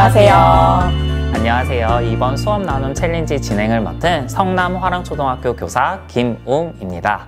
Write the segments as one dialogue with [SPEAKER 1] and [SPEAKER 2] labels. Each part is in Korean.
[SPEAKER 1] 안녕하세요.
[SPEAKER 2] 안녕하세요. 이번 수업 나눔 챌린지 진행을 맡은 성남 화랑초등학교 교사 김웅입니다.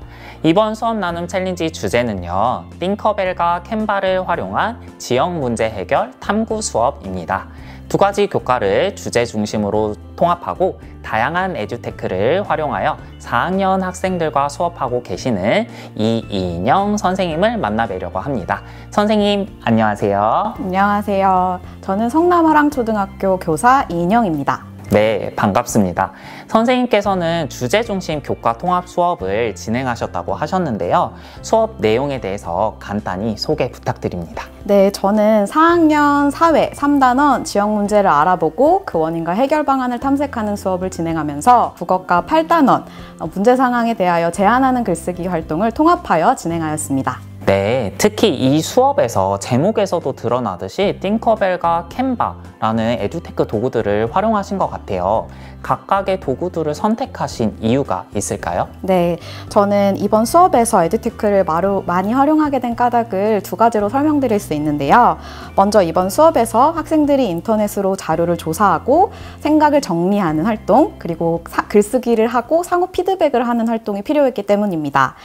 [SPEAKER 2] 이번 수업 나눔 챌린지 주제는요, 띵커벨과 캔바를 활용한 지역 문제 해결 탐구 수업입니다. 두 가지 교과를 주제 중심으로 통합하고 다양한 에듀테크를 활용하여 4학년 학생들과 수업하고 계시는 이인영 선생님을 만나뵈려고 합니다. 선생님, 안녕하세요.
[SPEAKER 1] 안녕하세요. 저는 성남화랑초등학교 교사 이인영입니다.
[SPEAKER 2] 네, 반갑습니다. 선생님께서는 주제 중심 교과 통합 수업을 진행하셨다고 하셨는데요. 수업 내용에 대해서 간단히 소개 부탁드립니다.
[SPEAKER 1] 네, 저는 4학년 사회 3단원 지역 문제를 알아보고 그 원인과 해결 방안을 탐색하는 수업을 진행하면서 국어과 8단원 문제 상황에 대하여 제안하는 글쓰기 활동을 통합하여 진행하였습니다.
[SPEAKER 2] 네, 특히 이 수업에서 제목에서도 드러나듯이 띵커벨과 캔바라는 에듀테크 도구들을 활용하신 것 같아요. 각각의 도구들을 선택하신 이유가 있을까요?
[SPEAKER 1] 네, 저는 이번 수업에서 에듀테크를 많이 활용하게 된 까닭을 두 가지로 설명드릴 수 있는데요. 먼저 이번 수업에서 학생들이 인터넷으로 자료를 조사하고 생각을 정리하는 활동, 그리고 글쓰기를 하고 상호 피드백을 하는 활동이 필요했기 때문입니다.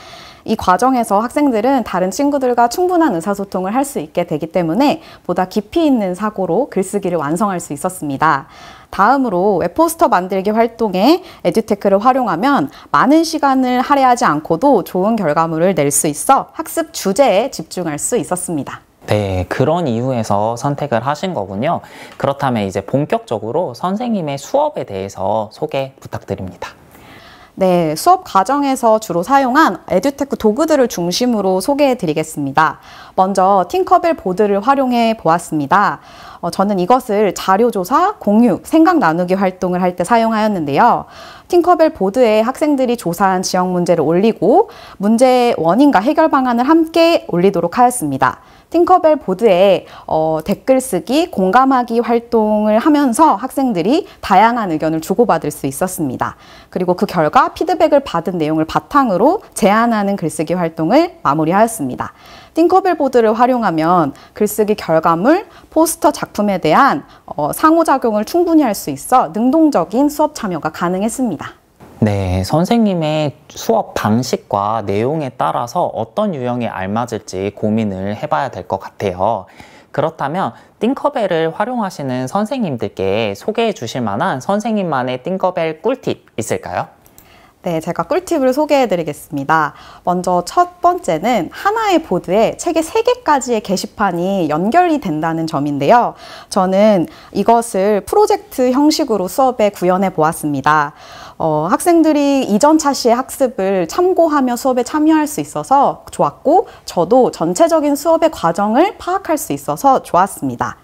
[SPEAKER 1] 이 과정에서 학생들은 다른 친구들과 충분한 의사소통을 할 수 있게 되기 때문에 보다 깊이 있는 사고로 글쓰기를 완성할 수 있었습니다. 다음으로 웹포스터 만들기 활동에 에듀테크를 활용하면 많은 시간을 할애하지 않고도 좋은 결과물을 낼 수 있어 학습 주제에 집중할 수 있었습니다.
[SPEAKER 2] 네, 그런 이유에서 선택을 하신 거군요. 그렇다면 이제 본격적으로 선생님의 수업에 대해서 소개 부탁드립니다.
[SPEAKER 1] 네, 수업 과정에서 주로 사용한 에듀테크 도구들을 중심으로 소개해 드리겠습니다. 먼저 팅커벨 보드를 활용해 보았습니다. 저는 이것을 자료조사, 공유, 생각 나누기 활동을 할 때 사용하였는데요. 팅커벨 보드에 학생들이 조사한 지역 문제를 올리고 문제의 원인과 해결 방안을 함께 올리도록 하였습니다. 팅커벨 보드에 댓글 쓰기, 공감하기 활동을 하면서 학생들이 다양한 의견을 주고받을 수 있었습니다. 그리고 그 결과 피드백을 받은 내용을 바탕으로 제안하는 글쓰기 활동을 마무리하였습니다. 팅커벨 보드를 활용하면 글쓰기 결과물, 포스터 작품에 대한 상호작용을 충분히 할 수 있어 능동적인 수업 참여가 가능했습니다.
[SPEAKER 2] 네, 선생님의 수업 방식과 내용에 따라서 어떤 유형에 알맞을지 고민을 해봐야 될 것 같아요. 그렇다면 띵커벨을 활용하시는 선생님들께 소개해 주실 만한 선생님만의 띵커벨 꿀팁 있을까요?
[SPEAKER 1] 네, 제가 꿀팁을 소개해 드리겠습니다. 먼저 첫 번째는 하나의 보드에 책의 3개까지의 게시판이 연결이 된다는 점인데요. 저는 이것을 프로젝트 형식으로 수업에 구현해 보았습니다. 학생들이 이전 차시의 학습을 참고하며 수업에 참여할 수 있어서 좋았고, 저도 전체적인 수업의 과정을 파악할 수 있어서 좋았습니다.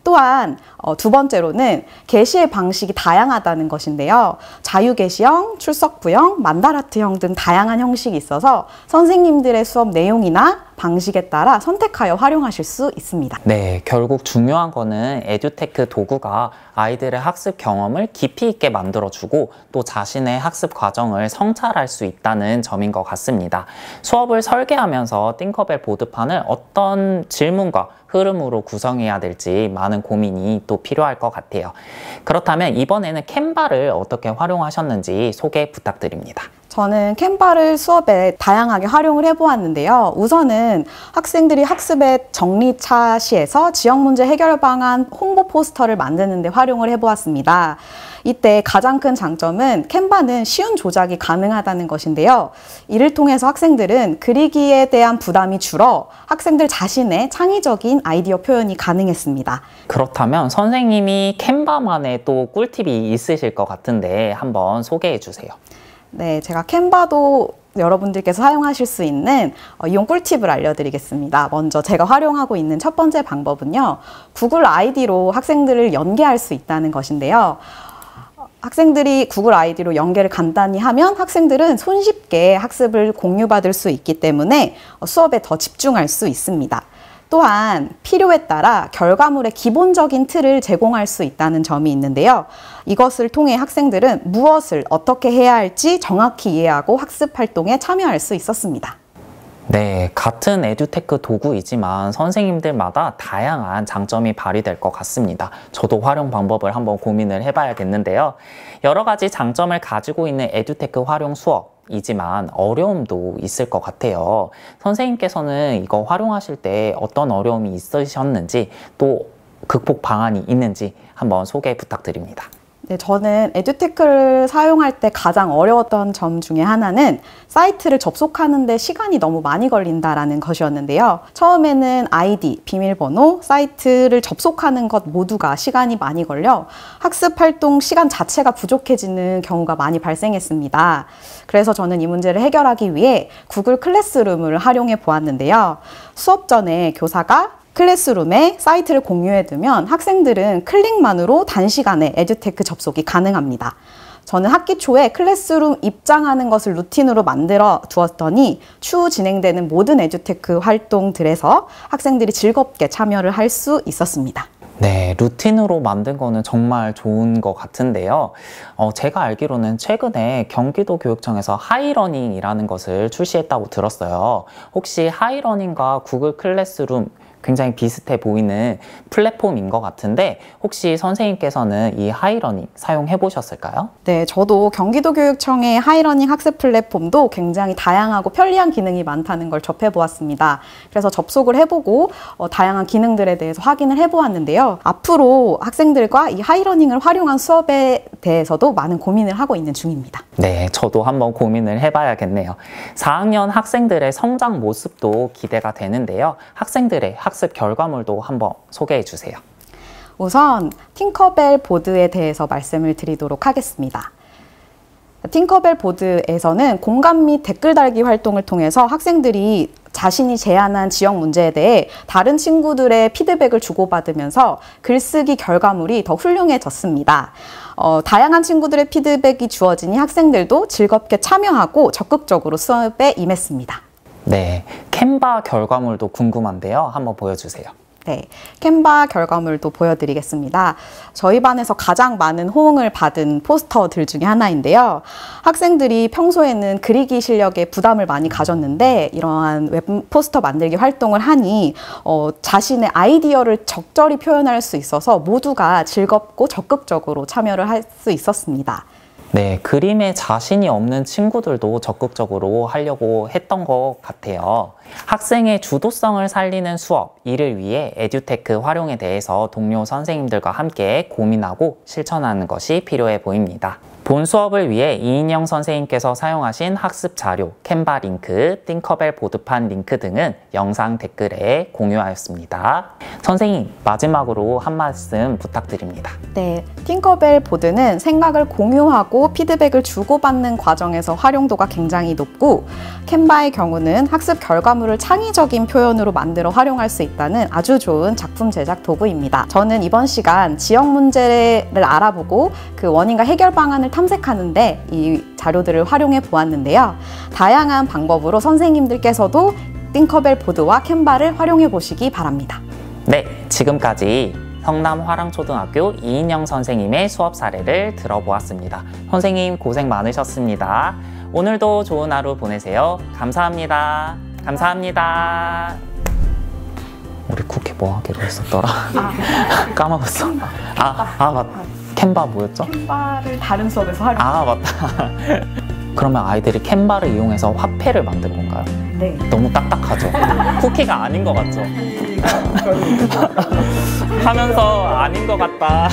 [SPEAKER 1] 또한 두 번째로는 게시의 방식이 다양하다는 것인데요. 자유게시형, 출석부형, 만다라트형 등 다양한 형식이 있어서 선생님들의 수업 내용이나 방식에 따라 선택하여 활용하실 수 있습니다.
[SPEAKER 2] 네, 결국 중요한 거는 에듀테크 도구가 아이들의 학습 경험을 깊이 있게 만들어주고 또 자신의 학습 과정을 성찰할 수 있다는 점인 것 같습니다. 수업을 설계하면서 띵커벨 보드판을 어떤 질문과 흐름으로 구성해야 될지 많은 고민이 또 필요할 것 같아요. 그렇다면 이번에는 캔바를 어떻게 활용하셨는지 소개 부탁드립니다.
[SPEAKER 1] 저는 캔바를 수업에 다양하게 활용을 해보았는데요. 우선은 학생들이 학습의 정리 차시에서 지역 문제 해결 방안 홍보 포스터를 만드는 데 활용을 해보았습니다. 이때 가장 큰 장점은 캔바는 쉬운 조작이 가능하다는 것인데요. 이를 통해서 학생들은 그리기에 대한 부담이 줄어 학생들 자신의 창의적인 아이디어 표현이 가능했습니다.
[SPEAKER 2] 그렇다면 선생님이 캔바만의 또 꿀팁이 있으실 것 같은데 한번 소개해 주세요.
[SPEAKER 1] 네, 제가 캔바도 여러분들께서 사용하실 수 있는 이용 꿀팁을 알려드리겠습니다. 먼저 제가 활용하고 있는 첫 번째 방법은요, 구글 아이디로 학생들을 연계할 수 있다는 것인데요. 학생들이 구글 아이디로 연계를 간단히 하면 학생들은 손쉽게 학습을 공유받을 수 있기 때문에 수업에 더 집중할 수 있습니다. 또한 필요에 따라 결과물의 기본적인 틀을 제공할 수 있다는 점이 있는데요. 이것을 통해 학생들은 무엇을 어떻게 해야 할지 정확히 이해하고 학습 활동에 참여할 수 있었습니다.
[SPEAKER 2] 네, 같은 에듀테크 도구이지만 선생님들마다 다양한 장점이 발휘될 것 같습니다. 저도 활용 방법을 한번 고민을 해봐야겠는데요. 여러 가지 장점을 가지고 있는 에듀테크 활용 수업이지만 어려움도 있을 것 같아요. 선생님께서는 이거 활용하실 때 어떤 어려움이 있으셨는지 또 극복 방안이 있는지 한번 소개 부탁드립니다.
[SPEAKER 1] 네, 저는 에듀테크를 사용할 때 가장 어려웠던 점 중에 하나는 사이트를 접속하는데 시간이 너무 많이 걸린다라는 것이었는데요. 처음에는 아이디, 비밀번호, 사이트를 접속하는 것 모두가 시간이 많이 걸려 학습 활동 시간 자체가 부족해지는 경우가 많이 발생했습니다. 그래서 저는 이 문제를 해결하기 위해 구글 클래스룸을 활용해 보았는데요. 수업 전에 교사가 클래스룸에 사이트를 공유해두면 학생들은 클릭만으로 단시간에 에듀테크 접속이 가능합니다. 저는 학기 초에 클래스룸 입장하는 것을 루틴으로 만들어 두었더니 추후 진행되는 모든 에듀테크 활동들에서 학생들이 즐겁게 참여를 할 수 있었습니다.
[SPEAKER 2] 네, 루틴으로 만든 거는 정말 좋은 것 같은데요. 제가 알기로는 최근에 경기도 교육청에서 하이러닝이라는 것을 출시했다고 들었어요. 혹시 하이러닝과 구글 클래스룸 굉장히 비슷해 보이는 플랫폼인 것 같은데 혹시 선생님께서는 이 하이러닝 사용해 보셨을까요?
[SPEAKER 1] 네, 저도 경기도 교육청의 하이러닝 학습 플랫폼도 굉장히 다양하고 편리한 기능이 많다는 걸 접해보았습니다. 그래서 접속을 해보고 다양한 기능들에 대해서 확인을 해보았는데요. 앞으로 학생들과 이 하이러닝을 활용한 수업에 대해서도 많은 고민을 하고 있는 중입니다.
[SPEAKER 2] 네, 저도 한번 고민을 해봐야겠네요. 4학년 학생들의 성장 모습도 기대가 되는데요. 학생들의 학습 결과물도 한번 소개해 주세요.
[SPEAKER 1] 우선 팅커벨 보드에 대해서 말씀을 드리도록 하겠습니다. 팅커벨 보드에서는 공감 및 댓글 달기 활동을 통해서 학생들이 자신이 제안한 지역 문제에 대해 다른 친구들의 피드백을 주고받으면서 글쓰기 결과물이 더 훌륭해졌습니다. 다양한 친구들의 피드백이 주어지니 학생들도 즐겁게 참여하고 적극적으로 수업에 임했습니다.
[SPEAKER 2] 네, 캔바 결과물도 궁금한데요. 한번 보여주세요.
[SPEAKER 1] 네, 캔바 결과물도 보여드리겠습니다. 저희 반에서 가장 많은 호응을 받은 포스터들 중에 하나인데요. 학생들이 평소에는 그리기 실력에 부담을 많이 가졌는데 이러한 웹 포스터 만들기 활동을 하니 자신의 아이디어를 적절히 표현할 수 있어서 모두가 즐겁고 적극적으로 참여를 할 수 있었습니다.
[SPEAKER 2] 네, 그림에 자신이 없는 친구들도 적극적으로 하려고 했던 것 같아요. 학생의 주도성을 살리는 수업, 이를 위해 에듀테크 활용에 대해서 동료 선생님들과 함께 고민하고 실천하는 것이 필요해 보입니다. 본 수업을 위해 이인영 선생님께서 사용하신 학습 자료, 캔바 링크, 팅커벨 보드판 링크 등은 영상 댓글에 공유하였습니다. 선생님, 마지막으로 한 말씀 부탁드립니다.
[SPEAKER 1] 네, 팅커벨 보드는 생각을 공유하고 피드백을 주고받는 과정에서 활용도가 굉장히 높고 캔바의 경우는 학습 결과물을 창의적인 표현으로 만들어 활용할 수 있다는 아주 좋은 작품 제작 도구입니다. 저는 이번 시간 지역 문제를 알아보고 그 원인과 해결 방안을 탐색하는데 이 자료들을 활용해 보았는데요. 다양한 방법으로 선생님들께서도 팅커벨 보드와 캔바를 활용해 보시기 바랍니다.
[SPEAKER 2] 네, 지금까지 성남 화랑초등학교 이인영 선생님의 수업 사례를 들어보았습니다. 선생님 고생 많으셨습니다. 오늘도 좋은 하루 보내세요. 감사합니다. 감사합니다. 우리 국회 뭐 하기로 했었더라? 까먹었어. 맞다. 캔바 뭐였죠?
[SPEAKER 1] 캔바를 다른 수업에서 활용.
[SPEAKER 2] 맞다. 그러면 아이들이 캔바를 이용해서 화폐를 만든 건가요?
[SPEAKER 1] 네.
[SPEAKER 2] 너무 딱딱하죠? 쿠키가 아닌 것 같죠? 하면서 아닌 것 같다.